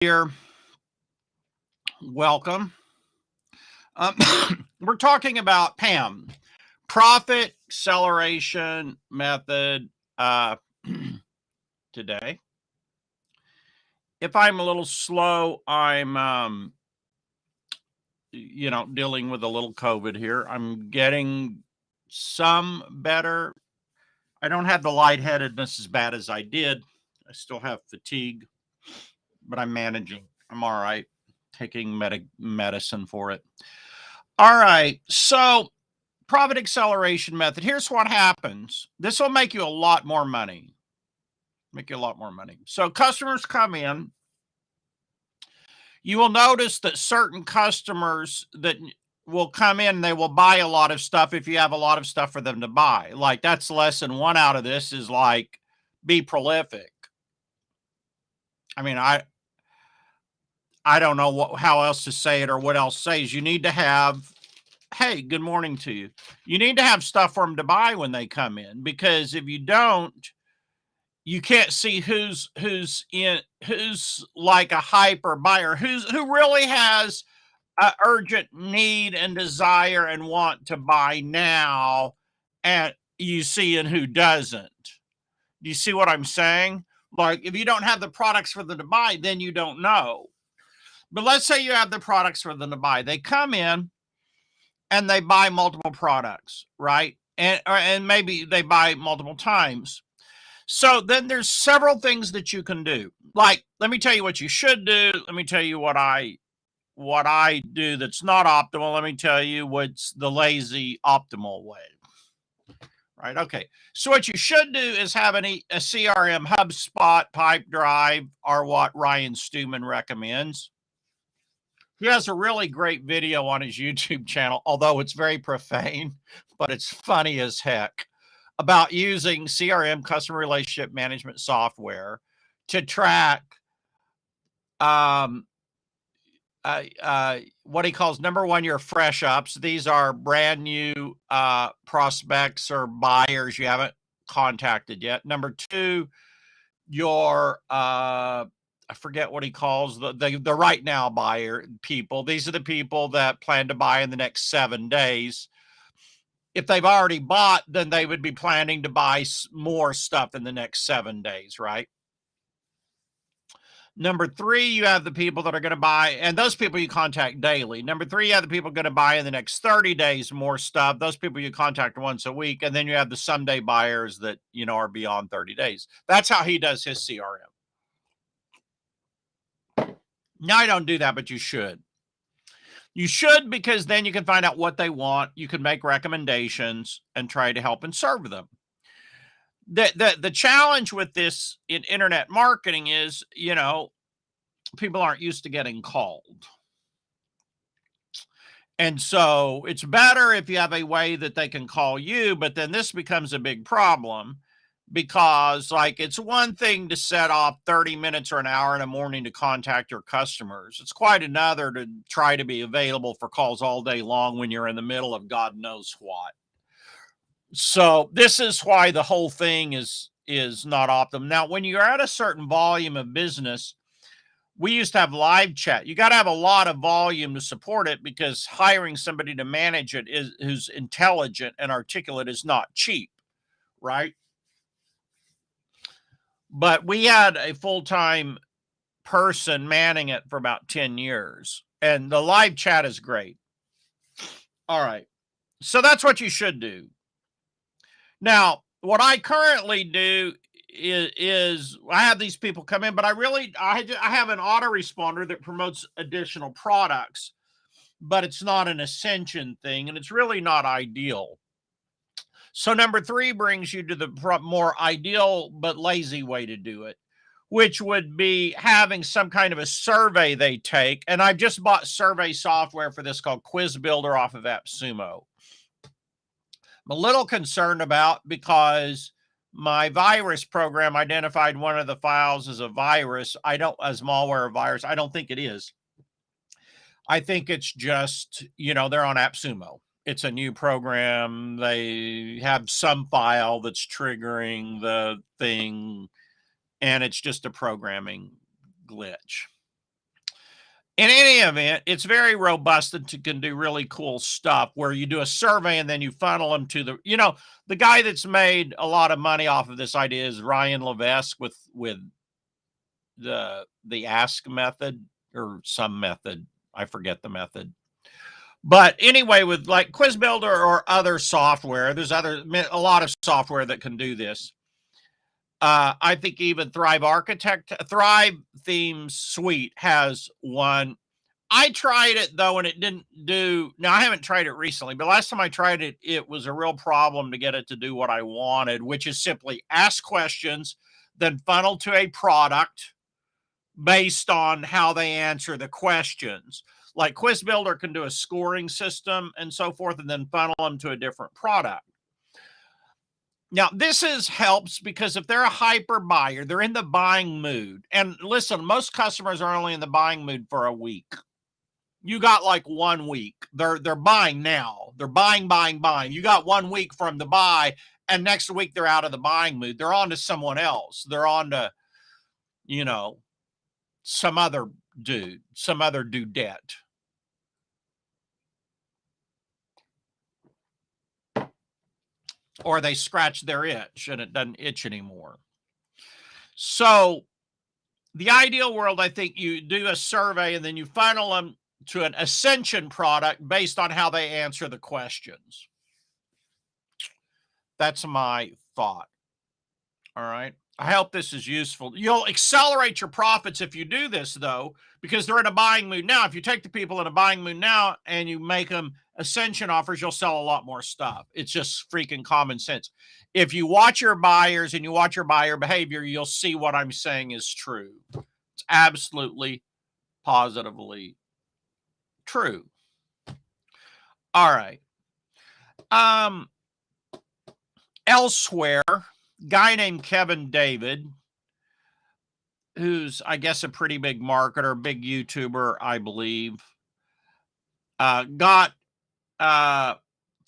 Here, welcome. Um, we're talking about PAM, profit acceleration method, today. If I'm a little slow, I'm, dealing with a little COVID here. I'm getting some better. I don't have the lightheadedness as bad as I did. I still have fatigue, but I'm managing. I'm all right. Taking medicine for it. All right. So, profit acceleration method. Here's what happens. This will make you a lot more money. Make you a lot more money. So, customers come in. You will notice that certain customers that will come in, they will buy a lot of stuff if you have a lot of stuff for them to buy. Like, that's lesson one out of this is like, be prolific. I mean, I don't know how else to say it or what else to say is you need to have, hey, good morning to you. You need to have stuff for them to buy when they come in, because if you don't, you can't see who's like a hyper buyer, who really has a urgent need and desire and want to buy now, and you see and who doesn't. Do you see what I'm saying? Like, if you don't have the products for them to buy, then you don't know. But let's say you have the products for them to buy. They come in and they buy multiple products, right? And maybe they buy multiple times. So then there's several things that you can do. Like, let me tell you what you should do. Let me tell you what I do that's not optimal. Let me tell you what's the lazy optimal way. Right? Okay. So what you should do is have a CRM, HubSpot, Pipedrive, or what Ryan Stewman recommends. He has a really great video on his YouTube channel, although it's very profane, but it's funny as heck, about using CRM, customer relationship management software, to track what he calls, number one, your fresh ups. These are brand new prospects or buyers you haven't contacted yet. Number two, your I forget what he calls the right now buyer people. These are the people that plan to buy in the next 7 days. If they've already bought, then they would be planning to buy more stuff in the next 7 days, right? Number three, you have the people that are going to buy, and those people you contact daily. Number three, you have the people going to buy in the next 30 days more stuff. Those people you contact once a week. And then you have the someday buyers that, are beyond 30 days. That's how he does his CRM. Now, I don't do that, but you should. You should, because then you can find out what they want. You can make recommendations and try to help and serve them. The challenge with this in internet marketing is, people aren't used to getting called. And so it's better if you have a way that they can call you, but then this becomes a big problem, because like, it's one thing to set off 30 minutes or an hour in the morning to contact your customers. It's quite another to try to be available for calls all day long when you're in the middle of God knows what. So this is why the whole thing is not optimum. Now, when you're at a certain volume of business, we used to have live chat. You got to have a lot of volume to support it, because hiring somebody to manage it who's intelligent and articulate is not cheap, right? But we had a full-time person manning it for about 10 years, and the live chat is great. All right. So that's what you should do. Now, what I currently do is I have these people come in, but I have an autoresponder that promotes additional products, but it's not an ascension thing, and it's really not ideal. So number three brings you to the more ideal but lazy way to do it, which would be having some kind of a survey they take. And I've just bought survey software for this called Quiz Builder off of AppSumo. I'm a little concerned about, because my virus program identified one of the files as a virus. As malware virus. I don't think it is. I think it's just, they're on AppSumo. It's a new program. They have some file that's triggering the thing, and it's just a programming glitch. In any event, it's very robust and can do really cool stuff where you do a survey and then you funnel them to the guy that's made a lot of money off of this idea is Ryan Levesque with the ask method or some method. I forget the method. But anyway, with like Quiz Builder or other software, there's a lot of software that can do this. I think even Thrive Themes Suite has one. I tried it though, and it didn't do. Now I haven't tried it recently, but last time I tried it, it was a real problem to get it to do what I wanted, which is simply ask questions, then funnel to a product based on how they answer the questions. Like Quiz Builder can do a scoring system and so forth, and then funnel them to a different product. Now, helps because if they're a hyper buyer, they're in the buying mood. And listen, most customers are only in the buying mood for a week. You got like 1 week. They're buying now. They're buying. You got 1 week from the buy, and next week they're out of the buying mood. They're on to someone else. They're on to, some other dudette. Or they scratch their itch and it doesn't itch anymore. So the ideal world, I think you do a survey and then you funnel them to an ascension product based on how they answer the questions. That's my thought. All right. I hope this is useful. You'll accelerate your profits if you do this, though, because they're in a buying mood now. If you take the people in a buying mood now and you make them ascension offers, you'll sell a lot more stuff. It's just freaking common sense. If you watch your buyers and you watch your buyer behavior, you'll see what I'm saying is true. It's absolutely, positively true. All right. Elsewhere, guy named Kevin David, who's, I guess, a pretty big marketer, big YouTuber, I believe, got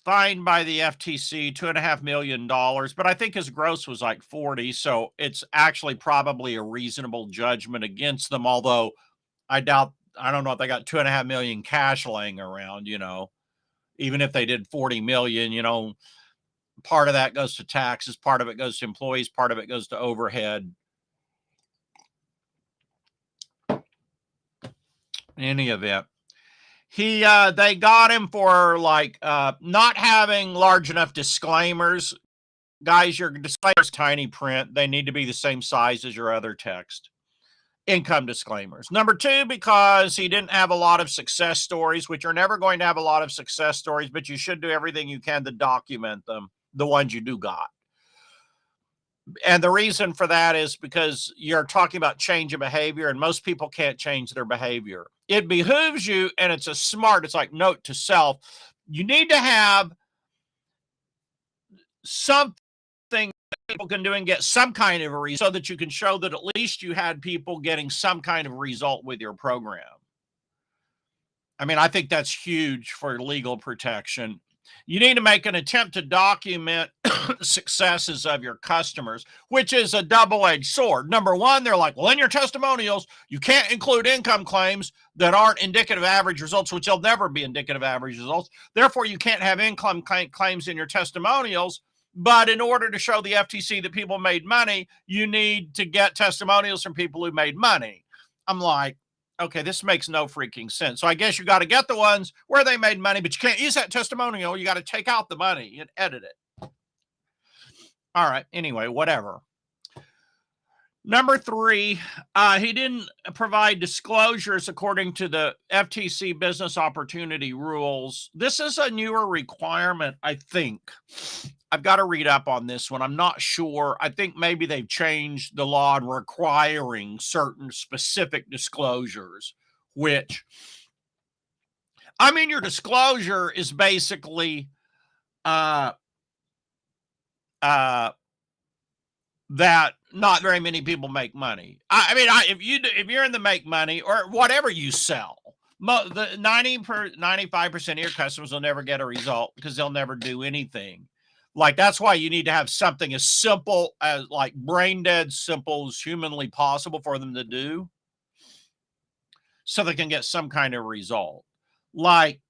fined by the FTC $2.5 million, but I think his gross was like 40, so it's actually probably a reasonable judgment against them, although I don't know if they got $2.5 million cash laying around, even if they did 40 million, part of that goes to taxes, part of it goes to employees, part of it goes to overhead. In any event, they got him for not having large enough disclaimers. Guys, your disclaimers tiny print. They need to be the same size as your other text. Income disclaimers. Number 2, because he didn't have a lot of success stories, which you're never going to have a lot of success stories, but you should do everything you can to document them, the ones you do got. And the reason for that is because you're talking about change of behavior, and most people can't change their behavior. It behooves you, and it's it's like note to self. You need to have something people can do and get some kind of a result so that you can show that at least you had people getting some kind of result with your program. I mean, I think that's huge for legal protection. You need to make an attempt to document successes of your customers, which is a double-edged sword. Number 1, they're like, well, in your testimonials, you can't include income claims that aren't indicative average results, which they'll never be indicative average results. Therefore, you can't have income claims in your testimonials. But in order to show the FTC that people made money, you need to get testimonials from people who made money. I'm like, okay, this makes no freaking sense. So I guess you got to get the ones where they made money, but you can't use that testimonial. You got to take out the money and edit it. All right. Anyway, whatever. Number 3, he didn't provide disclosures according to the FTC business opportunity rules. This is a newer requirement, I think. I've got to read up on this one. I'm not sure. I think maybe they've changed the law in requiring certain specific disclosures, which, I mean, your disclosure is basically that not very many people make money. I mean, if you're in the make money or whatever you sell, the 95% of your customers will never get a result because they'll never do anything. Like, that's why you need to have something as simple as brain dead simple as humanly possible for them to do. so they can get some kind of result. Like,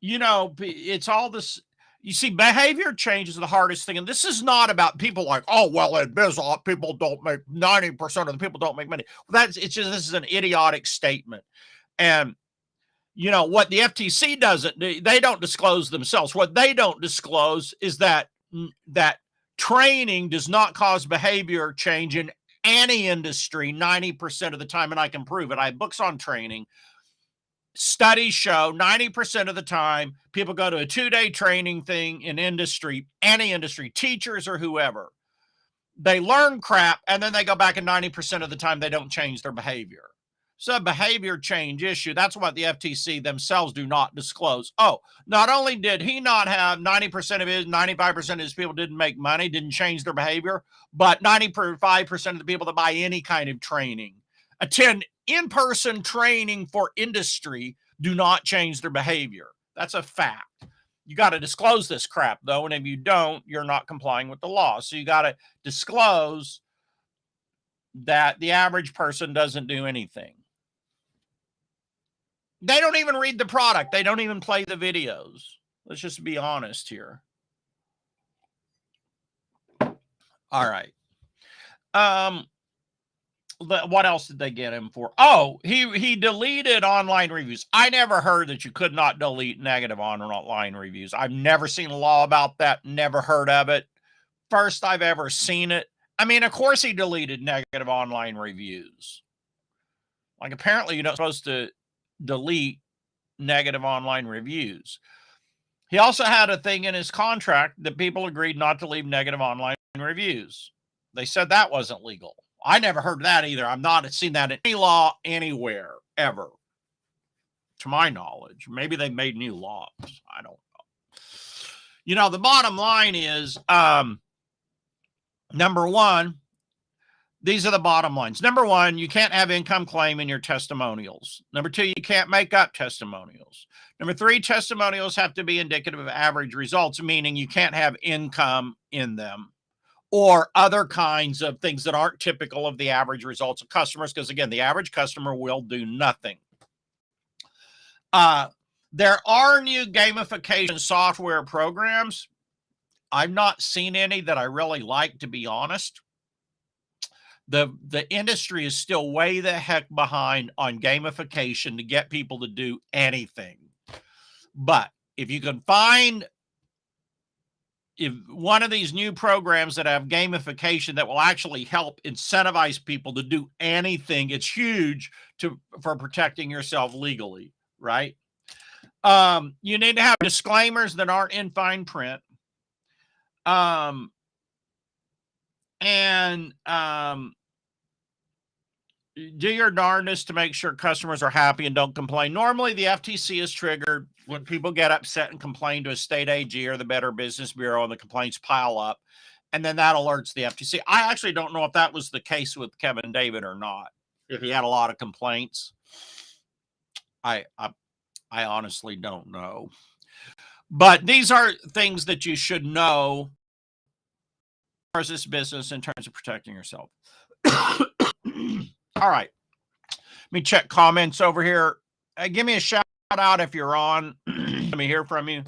it's all this. You see, behavior change is the hardest thing. And this is not about people like, oh, well, in business, people don't make 90% of the people don't make money. This is an idiotic statement. And, what the FTC doesn't do, they don't disclose themselves. What they don't disclose is that training does not cause behavior change in any industry 90% of the time. And I can prove it. I have books on training. Studies show 90% of the time people go to a 2-day training thing in industry, any industry, teachers or whoever. They learn crap and then they go back, and 90% of the time they don't change their behavior. So a behavior change issue, that's what the FTC themselves do not disclose. Oh, not only did he not have 90% of his, 95% of his people didn't make money, didn't change their behavior, but 95% of the people that buy any kind of training, attend in-person training for industry, do not change their behavior. That's a fact. You got to disclose this crap, though, and if you don't, you're not complying with the law. So you got to disclose that the average person doesn't do anything. They don't even read the product. They don't even play the videos. Let's just be honest here. All right. What else did they get him for? Oh, he deleted online reviews. I never heard that you could not delete negative online reviews. I've never seen a law about that. Never heard of it. First I've ever seen it. I mean, of course he deleted negative online reviews. Like, apparently you're not supposed to delete negative online reviews. He also had a thing in his contract that people agreed not to leave negative online reviews. They said that wasn't legal. I never heard that either. I've not seen that in any law anywhere, ever, to my knowledge. Maybe they made new laws. I don't know. The bottom line is, number one, these are the bottom lines. Number one, you can't have income claim in your testimonials. Number two, you can't make up testimonials. Number three, testimonials have to be indicative of average results, meaning you can't have income in them or other kinds of things that aren't typical of the average results of customers, because, again, the average customer will do nothing. There are new gamification software programs. I've not seen any that I really like, to be honest. The industry is still way the heck behind on gamification to get people to do anything. But if you can find one of these new programs that have gamification that will actually help incentivize people to do anything, it's huge for protecting yourself legally, right? You need to have disclaimers that aren't in fine print. Do your darndest to make sure customers are happy and don't complain. Normally, the FTC is triggered when people get upset and complain to a state AG or the Better Business Bureau, and the complaints pile up, and then that alerts the FTC. I actually don't know if that was the case with Kevin David or not, if he had a lot of complaints. I honestly don't know. But these are things that you should know as this business in terms of protecting yourself. All right. Let me check comments over here. Give me a shout out if you're on. Let me hear from you.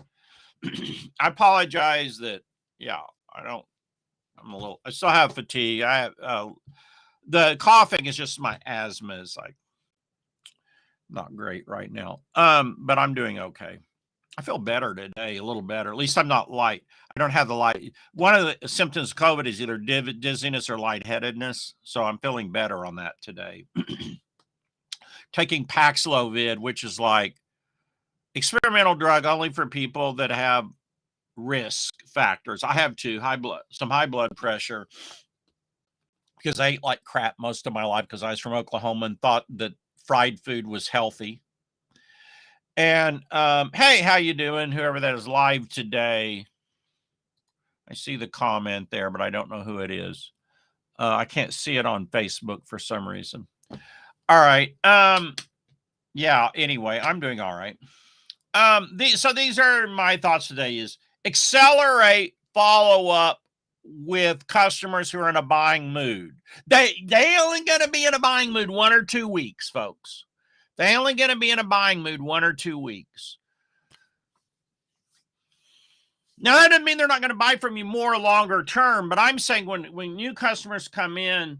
I apologize that, I still have fatigue. I have, the coughing is just my asthma is like not great right now. But I'm doing okay. I feel better today, a little better. At least I'm not light. I don't have the light. One of the symptoms of COVID is either dizziness or lightheadedness. So I'm feeling better on that today. Taking Paxlovid, which is like experimental drug only for people that have risk factors. I have some high blood pressure, because I ate like crap most of my life because I was from Oklahoma and thought that fried food was healthy. And hey, how you doing? Whoever that is live today. I see the comment there, but I don't know who it is. I can't see it on Facebook for some reason. All right. Yeah, anyway, I'm doing all right. So these are my thoughts today: is accelerate follow-up with customers who are in a buying mood. They only going to be in a buying mood 1 or 2 weeks, folks. They only going to be in a buying mood 1 or 2 weeks. Now, that doesn't mean they're not going to buy from you more longer term, but I'm saying when new customers come in,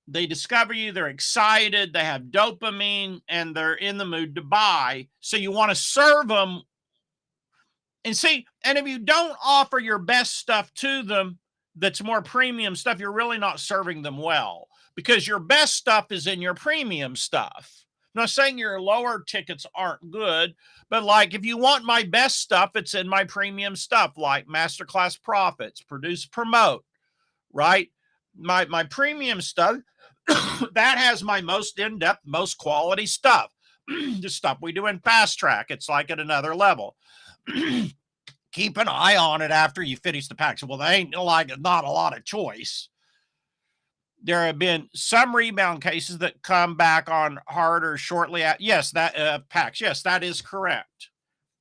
they discover you, they're excited, they have dopamine, and they're in the mood to buy. So you want to serve them. And see, and if you don't offer your best stuff to them, that's more premium stuff, you're really not serving them well, because your best stuff is in your premium stuff. I'm not saying your lower tickets aren't good, but like if you want my best stuff, it's in my premium stuff, like Masterclass Profits, Produce, Promote, right? My premium stuff, that has my most in-depth, most quality stuff. The stuff we do in Fast Track, it's like at another level. Keep an eye on it after you finish the pack. So, well, there ain't like not a lot of choice. There have been some rebound cases that come back on harder shortly at, yes, that packs. Yes, that is correct.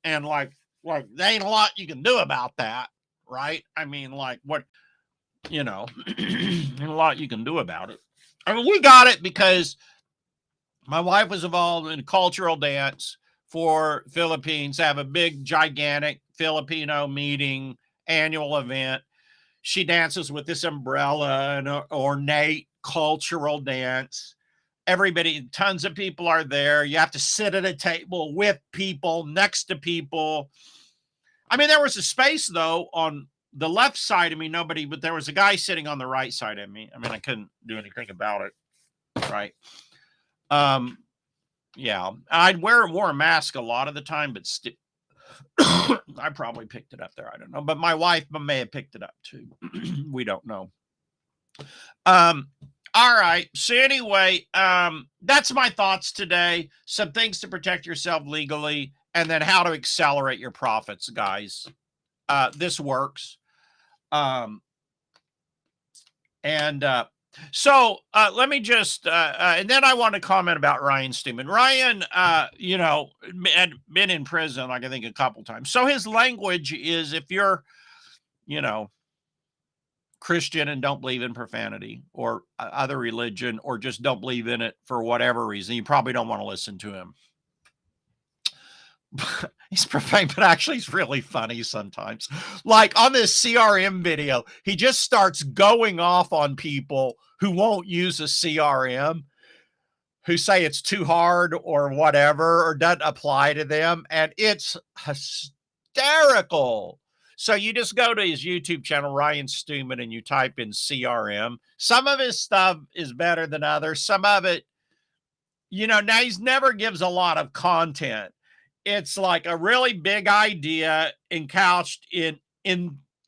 And like there ain't a lot you can do about that, right? I mean, like what, ain't a lot you can do about it. I mean, we got it because my wife was involved in cultural dance for Philippines, have a big, gigantic Filipino meeting, annual event. She dances with this umbrella and ornate cultural dance. Everybody, tons of people are there. You have to sit at a table with people, next to people. I mean, there was a space, though, on the left side of me, nobody, but there was a guy sitting on the right side of me. I mean, I couldn't do anything about it, right? Yeah, wore a mask a lot of the time, but still, I probably picked it up there. I don't know, but my wife may have picked it up too. We don't know. All right. So anyway, that's my thoughts today. Some things to protect yourself legally, and then how to accelerate your profits, guys. This works. So let me just, and then I want to comment about Ryan Stewman. Ryan, had been in prison, like I think a couple times. So his language is, if you're, Christian and don't believe in profanity or other religion, or just don't believe in it for whatever reason, you probably don't want to listen to him. He's profane, but actually he's really funny sometimes. Like on this CRM video, he just starts going off on people who won't use a CRM, who say it's too hard or whatever, or doesn't apply to them. And it's hysterical. So you just go to his YouTube channel, Ryan Stewman, and you type in CRM. Some of his stuff is better than others. Some of it, now he's never gives a lot of content. It's like a really big idea couched in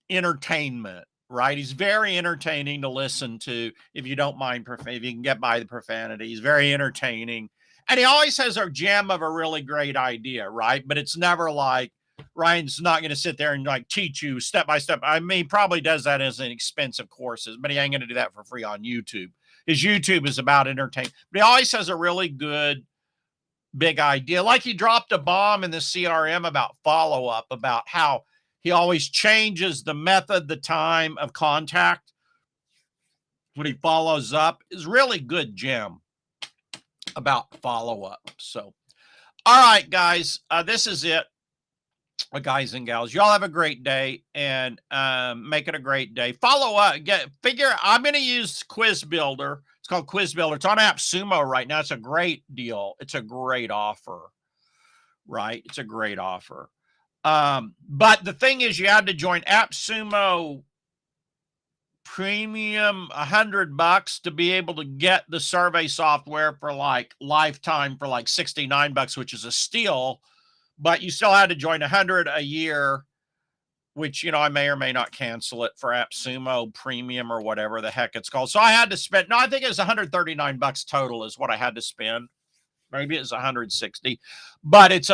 entertainment, right? He's very entertaining to listen to if you don't mind if you can get by the profanity. He's very entertaining. And he always has a gem of a really great idea, right? But it's never like, Ryan's not going to sit there and like teach you step by step. I mean, he probably does that as an expensive courses, but he ain't going to do that for free on YouTube. His YouTube is about entertainment. But he always has a really good big idea. Like he dropped a bomb in the CRM about follow-up, about how he always changes the method, the time of contact when he follows up. Is really good gem about follow-up. So, all right, guys, this is it. Guys and gals, y'all have a great day, and make it a great day. Follow up, I'm going to use Quiz Builder. It's called Quiz Builder. It's on AppSumo right now. It's a great deal. It's a great offer, right? It's a great offer. But the thing is, you had to join AppSumo Premium, $100 to be able to get the survey software for like lifetime for like $69, which is a steal. But you still had to join $100 a year, which, I may or may not cancel it for AppSumo Premium or whatever the heck it's called. So I had to spend, I think it was $139 total is what I had to spend. Maybe it's 160, but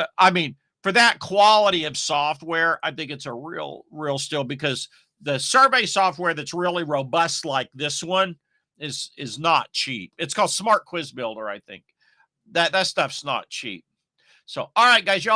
for that quality of software, I think it's a real steal, because the survey software that's really robust like this one is not cheap. It's called Smart Quiz Builder, I think. That stuff's not cheap. So, all right, guys, y'all